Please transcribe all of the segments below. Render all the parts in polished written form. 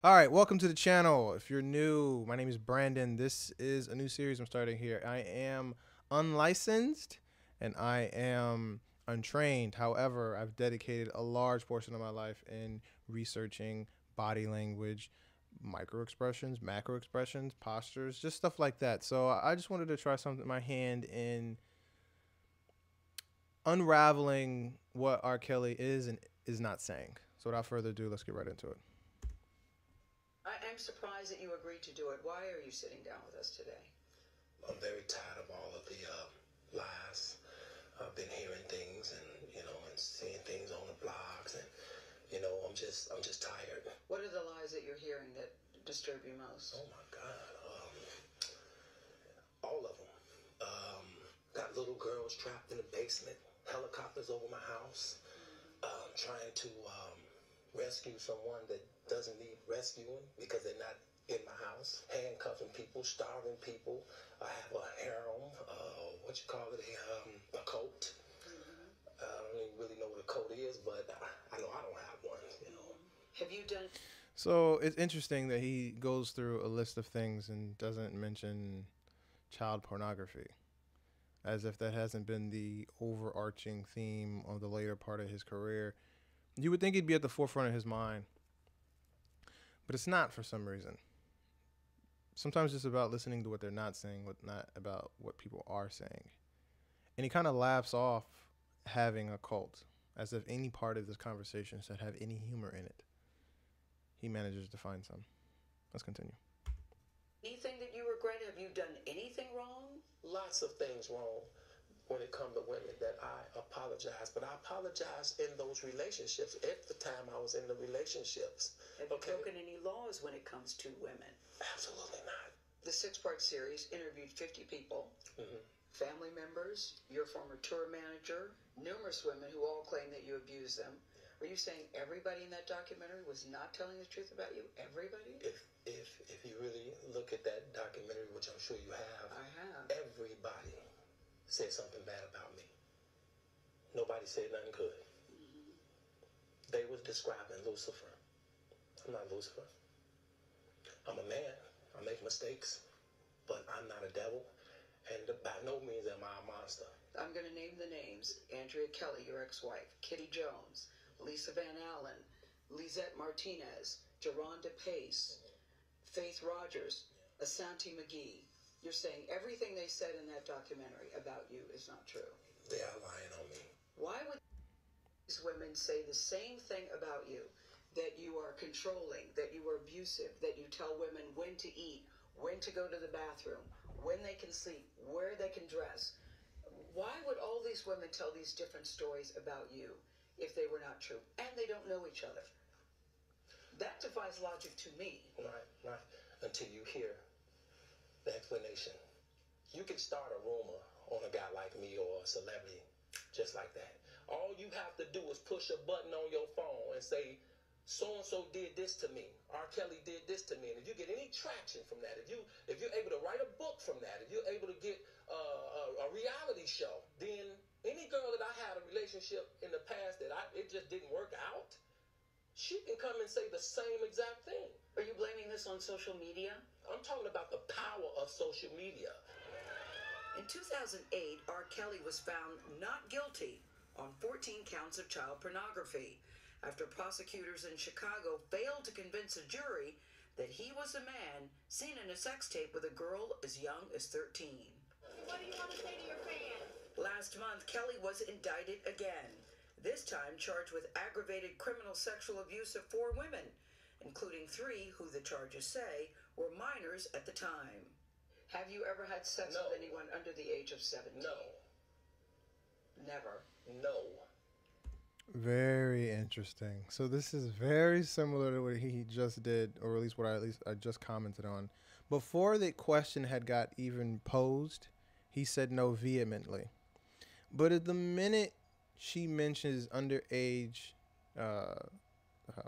All right, welcome to the channel. If you're new, my name is Brandon. This is a new series I'm starting here. I am unlicensed and I am untrained. However, I've dedicated a large portion of my life in researching body language, micro expressions, macro expressions, postures, just stuff like that. So I just wanted to try something my hand in unraveling what R. Kelly is and is not saying. So without further ado, let's get right into it. I'm surprised that you agreed to do it. Why are you sitting down with us today? I'm very tired of all of the lies. I've been hearing things and seeing things on the blogs, and I'm just tired. What are the lies that you're hearing that disturb you most? Oh my God, all of them. Got little girls trapped in the basement, helicopters over my house, trying to rescue someone that doesn't need rescuing because they're not in my house, handcuffing people, starving people. I have a harem, a cult. I don't even really know what a cult is, but I know I don't have one. Have you done... So it's interesting that he goes through a list of things and doesn't mention child pornography, as if that hasn't been the overarching theme of the later part of his career. You would think he'd be at the forefront of his mind, but it's not for some reason. Sometimes it's about listening to what they're not saying, not about what people are saying. And he kind of laughs off having a cult, as if any part of this conversation should have any humor in it. He manages to find some. Let's continue. Anything that you regret? Have you done anything wrong? Lots of things wrong when it comes to women that I apologize, but I apologize in those relationships at the time I was in the relationships. Have you broken any laws when it comes to women? Absolutely not. The 6-part series interviewed 50 people, family members, your former tour manager, numerous women who all claim that you abused them. Are you saying everybody in that documentary was not telling the truth about you? Everybody? If you really look at that documentary, which I'm sure you have, I have. Everybody said something bad about me. Nobody said nothing good. They was describing Lucifer. I'm not Lucifer. I'm a man. I make mistakes, but I'm not a devil, and by no means am I a monster. I'm going to name the names. Andrea Kelly, your ex-wife, Kitty Jones, Lisa Van Allen, Lisette Martinez, Geronda Pace, Faith Rogers, Asante McGee. You're saying everything they said in that documentary about you is not true. They are lying on me. Why would these women say the same thing about you? That you are controlling, that you are abusive, that you tell women when to eat, when to go to the bathroom, when they can sleep, where they can dress. Why would all these women tell these different stories about you if they were not true? And they don't know each other. That defies logic to me. Right. Until you hear the explanation. You can start a rumor on a guy like me or a celebrity just like that. All you have to do is push a button on your phone and say, so-and-so did this to me. R. Kelly did this to me. And if you get any traction from that, if you're able to write a book from that, if you're able to get a reality show, then any girl that I had a relationship in the past that it just didn't work out, she can come and say the same exact thing. Are you blaming this on social media? I'm talking about the power of social media. In 2008, R. Kelly was found not guilty on 14 counts of child pornography after prosecutors in Chicago failed to convince a jury that he was a man seen in a sex tape with a girl as young as 13. What do you want to say to your fans? Last month, Kelly was indicted again, this time charged with aggravated criminal sexual abuse of 4 women, including 3 who the charges say were minors at the time. Have you ever had sex with anyone under the age of 17? No. Never? No. Very interesting. So this is very similar to what he just did, or at least what I just commented on. Before the question had got even posed, he said no vehemently. But at the minute she mentions underage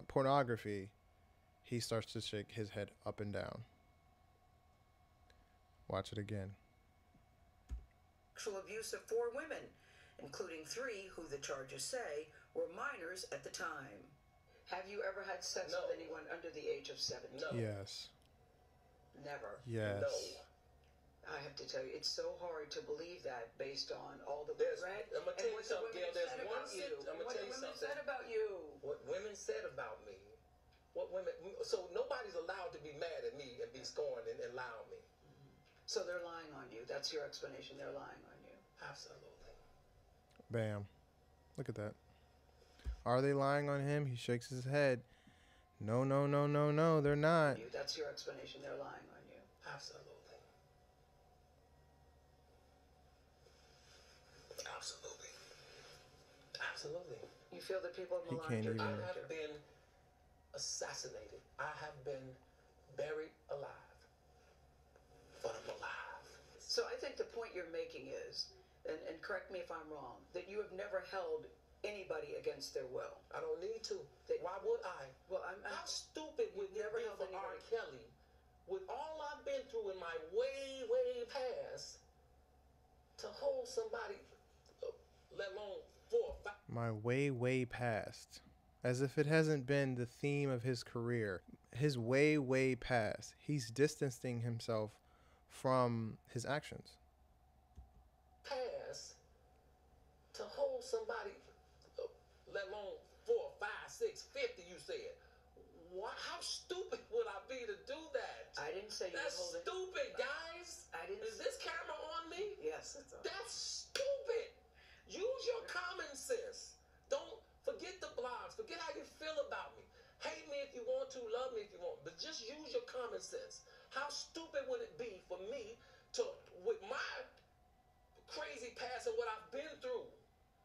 pornography, he starts to shake his head up and down. Watch it again. Sexual abuse of 4 women, including 3 who the charges say were minors at the time. Have you ever had sex No. with anyone under the age of 17? No. Yes. Never. Yes. No. I have to tell you, it's so hard to believe that based on all that There's- we've read I'm gonna and tell you what the something, women Gayle, there's said one about you. sit- I'm gonna What tell the you women something. said about you. What women said about me. What women. So nobody's allowed to be mad at me and be scorned and lie on me. So they're lying on you. That's your explanation. They're lying on you. Absolutely. Bam. Look at that. Are they lying on him? He shakes his head. No, no, no, no, no, they're not. That's your explanation. They're lying on you. Absolutely. Absolutely. Absolutely. You feel that people have He maligned can't your even- I character. have been assassinated. I have been buried alive. But I'm alive. So I think the point you're making is, and correct me if I'm wrong, that you have never held anybody against their will. I don't need to. They- Why would I? Well, How stupid would You've it never be held for R. anybody- Kelly, with all I've been through in my way past, to hold somebody, let alone 4 or 5. My way past. As if it hasn't been the theme of his career. His way past. He's distancing himself from his actions. Pass to hold somebody, let alone 4, 5, 6, 50, you said. Why, how stupid would I be to do that? I didn't say you That's hold it. stupid, guys. I didn't. Is this camera on me? Yes. It's on. That's stupid. Use your common sense. Don't forget the blogs. Forget how you feel about me. Hate me if you want to, love me if you want, but just use your common sense. How stupid would it be for me to, with my crazy past and what I've been through,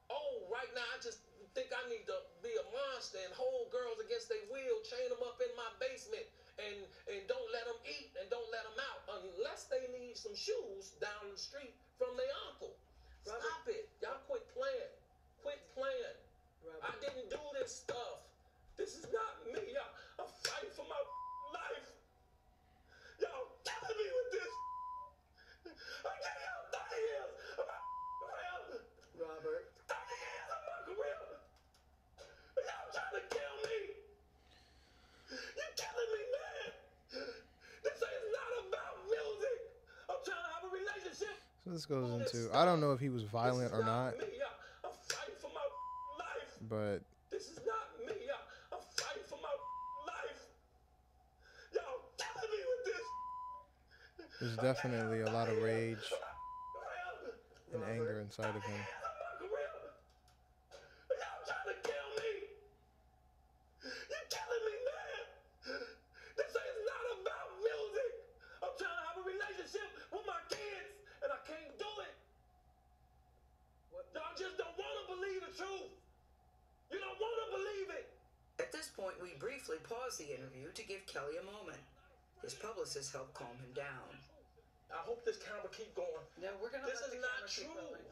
oh, right now I just think I need to be a monster and hold girls against their will, chain them up in my basement, and don't let them eat and don't let them out unless they need some shoes down the street from their uncle. Robert, Stop it. Y'all quit playing. Quit playing. Robert. I didn't do this stuff. This is not me. I'm fighting for my life. Y'all killing me with this. I gave y'all 30 years of my career. Robert. 30 years of my career. Y'all trying to kill me. You're killing me, man. This is not about music. I'm trying to have a relationship. So this goes into, I don't know if he was violent or not, Me. I'm fighting for my life. but This is not me. I'm fighting for my life. Y'all killing me with this. there's definitely a lot of rage and Robert. anger inside of him. Y'all trying to kill me. You're killing me, man. This is not about music. I'm trying to have a relationship with my kids, and I can't do it. Y'all just don't want to believe the truth. You don't want to believe it. At this point, we briefly pause the interview to give Kelly a moment. His publicist helped calm him down. I hope this camera keep going. No, we're gonna. This let is the not camera keep true. going.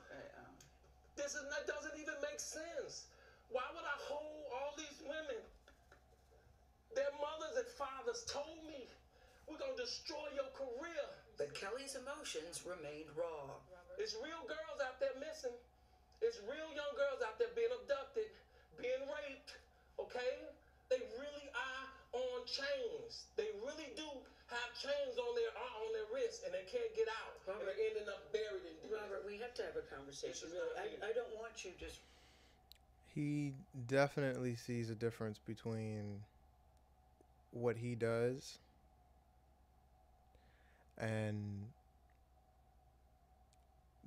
This is not, doesn't even make sense. Why would I hold all these women? Their mothers and fathers told me, we're going to destroy your career. But Kelly's emotions remained raw. It's real girls out there missing. It's real young girls out there being abducted, being raped, okay? They really are on chains. They really do have chains on their wrists, and they can't get out. And they're ending up buried in deep. Robert, we have to have a conversation. This is Really, not me. I don't want you just. He definitely sees a difference between what he does and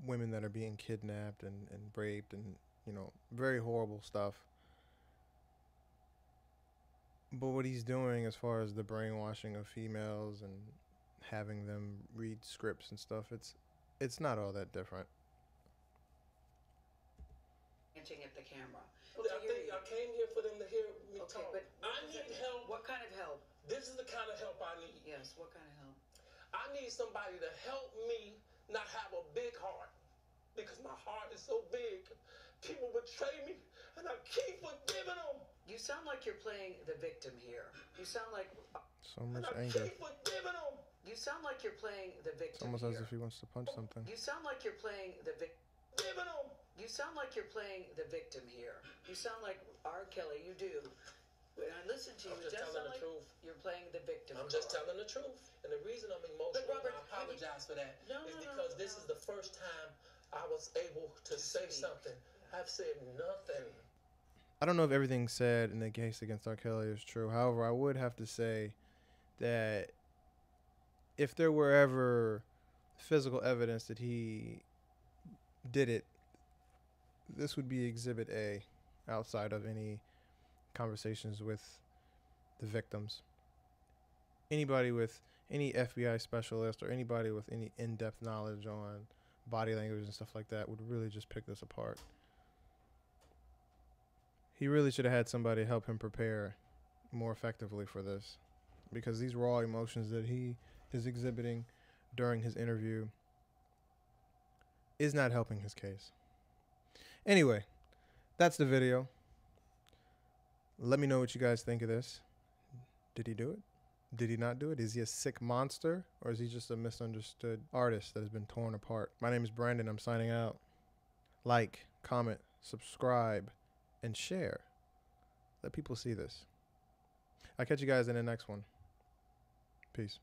women that are being kidnapped and raped and, you know, very horrible stuff. But what he's doing as far as the brainwashing of females and having them read scripts and stuff, it's not all that different. Hinting at the camera. I think I came here for them to hear me Okay, talk. but I need help. What kind of help? This is the kind of help I need. Yes, what kind of help? I need somebody to help me not have a big heart, because my heart is so big. People betray me, and I keep forgiving them. You sound like you're playing the victim here. You sound like. So And much I anger. keep forgiving them. You sound like you're playing the It's victim almost here. as if he wants to punch something. You sound like you're playing the victim. Forgiving them. You sound like you're playing the victim here. You sound like R. Kelly. You do. When I listen to you, I'm it just does telling sound the like truth. you're playing the victim I'm just card. telling the truth. And the reason I'm emotional, Robert, and I apologize for that, No, is no, because this is the first time I was able to say speak. something. I've said nothing. I don't know if everything said in the case against R. Kelly is true. However, I would have to say that if there were ever physical evidence that he did it, this would be Exhibit A outside of any conversations with the victims. Anybody with any FBI specialist or anybody with any in-depth knowledge on body language and stuff like that would really just pick this apart. He really should have had somebody help him prepare more effectively for this, because these raw emotions that he is exhibiting during his interview is not helping his case. Anyway, that's the video. Let me know what you guys think of this. Did he do it? Did he not do it? Is he a sick monster, or is he just a misunderstood artist that has been torn apart? My name is Brandon. I'm signing out. Like, comment, subscribe, and share. Let people see this. I'll catch you guys in the next one. Peace.